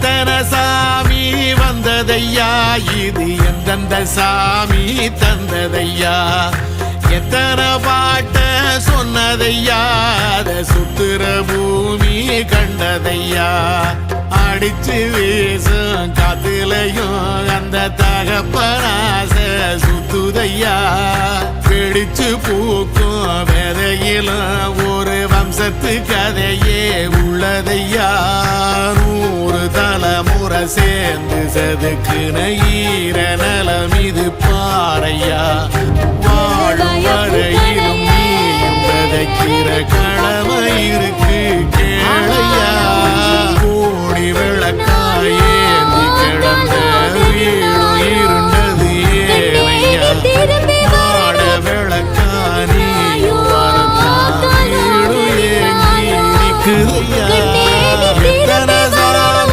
எத்தனை சாமி வந்ததையா, இது எந்தெந்த சாமி தந்ததையா, எத்தனை பாட்ட சொன்னதையா, அத சுத்துற பூமி கண்டதையா, அடிச்சு வீசும் காத்துலையும் அந்த தகப்பனாச சுத்துதையா, பிடிச்சு பூக்கும் விதையிலும் ஒரு வம்சத்து கதையே உள்ளதையா, 100 தலைமுறை சேர்ந்து செதுக்குன ஈர நலம் இது பாறையா, வாழும் வரையிலும் நீயும் விதைக்கிற கடமை இருக்கு